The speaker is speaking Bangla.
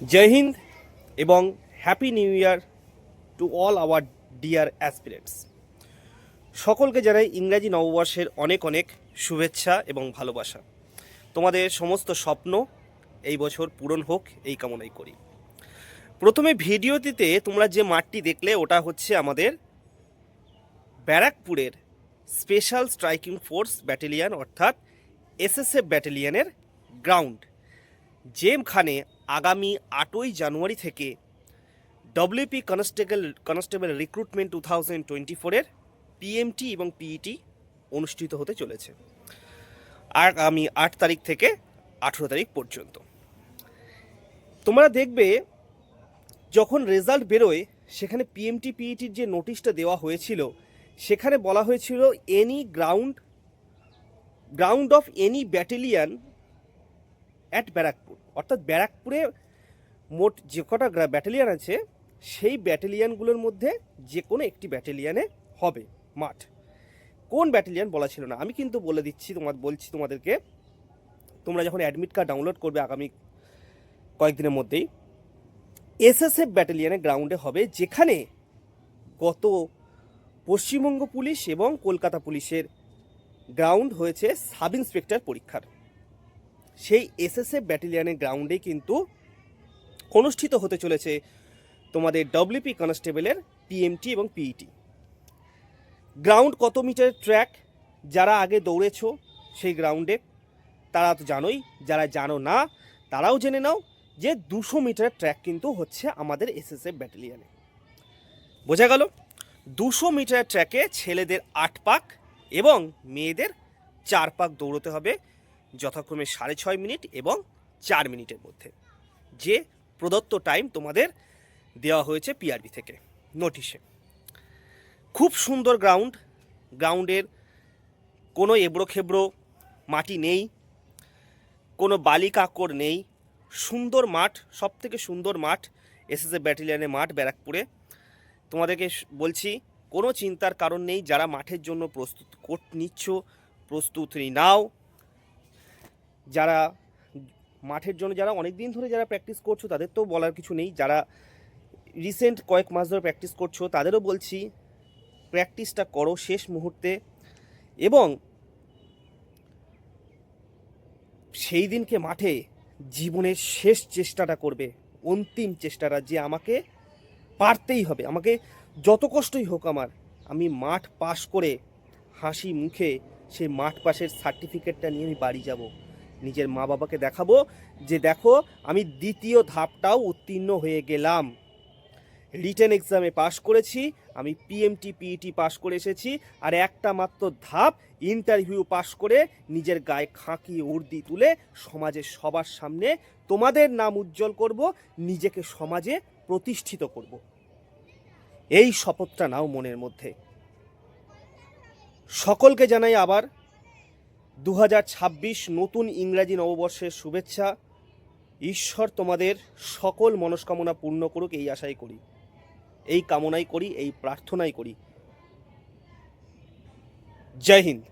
জয় হিন্দ এবং happy new year to all our dear aspirants. সকলকে জানাই ইংরাজি নববর্ষের অনেক অনেক শুভেচ্ছা এবং ভালোবাসা। তোমাদের সমস্ত স্বপ্ন এই বছর পূরণ হোক এই কামনাই করি। প্রথমে ভিডিওটিতে তোমরা যে মাঠটি দেখলে ওটা হচ্ছে আমাদের ব্যারাকপুরের স্পেশাল স্ট্রাইকিং ফোর্স ব্যাটালিয়ন অর্থাৎ এসএসএফ ব্যাটালিয়নের গ্রাউন্ড, যেখানে আগামী 8ই জানুয়ারি থেকে ডব্লিউপি কনস্টেবল রিক্রুটমেন্ট 2024-এর পিএমটি এবং পিইটি অনুষ্ঠিত হতে চলেছে আগামী 8 তারিখ থেকে 18 তারিখ পর্যন্ত। তোমরা দেখবে যখন রেজাল্ট বেরোয় সেখানে পিএমটি পিইটির যে নোটিশটা দেওয়া হয়েছিল সেখানে বলা হয়েছিল any ground of any battalion at Barrackpore, অর্থাৎ ব্যারাকপুরে মোট যে কটা ব্যাটালিয়ন আছে সেই ব্যাটালিয়নগুলোর মধ্যে যে কোনো একটি ব্যাটালিয়নে হবে মাঠ। কোন ব্যাটালিয়ন বলা ছিল না, আমি কিন্তু বলে দিচ্ছি, তোমাদেরকে তোমরা যখন অ্যাডমিট কার্ড ডাউনলোড করবে আগামী কয়েকদিনের মধ্যেই এসএসএফ ব্যাটালিয়নের গ্রাউন্ডে হবে, যেখানে গত পশ্চিমবঙ্গ পুলিশ এবং কলকাতা পুলিশের গ্রাউন্ড হয়েছে সাব ইন্সপেক্টর পরীক্ষার। সেই এসএসএফ ব্যাটালিয়নের গ্রাউন্ডে কিন্তু অনুষ্ঠিত হতে চলেছে তোমাদের ডব্লিউপি কনস্টেবলের পিএমটি এবং পিইটি। গ্রাউন্ড কত মিটারের ট্র্যাক, যারা আগে দৌড়েছো সেই গ্রাউন্ডে তারা তো জানোই, যারা জানো না তারাও জেনে নাও যে 200 মিটারের ট্র্যাক কিন্তু হচ্ছে আমাদের এসএসএফ ব্যাটালিয়নে। বোঝা গেল? 200 মিটারের ট্র্যাকে ছেলেদের 8 পাক এবং মেয়েদের 4 পাক দৌড়তে হবে, যথাক্রমে 6.5 মিনিট এবং 4 মিনিটের মধ্যে, যে প্রদত্ত টাইম তোমাদের দেওয়া হয়েছে পিআরবি থেকে নোটিশে। খুব সুন্দর গ্রাউন্ডের কোনো এবড়ো খেবড়ো মাটি নেই, কোনো বালি কাঁকড় নেই, সুন্দর মাঠ, সব থেকে সুন্দর মাঠ এসএসএফ ব্যাটালিয়নের মাঠ ব্যারাকপুরে। তোমাদেরকে বলছি কোনো চিন্তার কারণ নেই, যারা মাঠের জন্য প্রস্তুতি নাও, যারা মাঠের জন্য যারা অনেক দিন ধরে যারা প্র্যাকটিস করছো তাদের তো বলার কিছু নেই, যারা রিসেন্ট কয়েক মাস ধরে প্র্যাকটিস করছো তাদেরও বলছি প্র্যাকটিসটা করো শেষ মুহূর্তে, এবং সেই দিনকে মাঠে জীবনের শেষ চেষ্টাটা করবে, অন্তিম চেষ্টাটা, যে আমাকে পারতেই হবে, আমাকে যত কষ্টই হোক আমি মাঠ পাশ করে হাসি মুখে সেই মাঠ পাশের সার্টিফিকেটটা নিয়ে আমি বাড়ি যাব, নিজের মা বাবাকে দেখাবো যে দেখো আমি দ্বিতীয় ধাপটাও উত্তীর্ণ হয়ে গেলাম, রিটেন এক্সামে পাশ করেছি, আমি পিএমটি পিইটি পাশ করে এসেছি, আর একটা মাত্র ধাপ ইন্টারভিউ পাশ করে নিজের গায়ে খাঁকি উর্দি তুলে সমাজের সবার সামনে তোমাদের নাম উজ্জ্বল করব, নিজেকে সমাজে প্রতিষ্ঠিত করব। এই শপথটা নাও মনের মধ্যে। সকলকে জানাই আবার 2026 নতুন ইংরাজি নববর্ষের শুভেচ্ছা। ঈশ্বর তোমাদের সকল মনস্কামনা পূর্ণ করুক এই আশাই করি, এই কামনাই করি, এই প্রার্থনাই করি। জয় হিন্দ।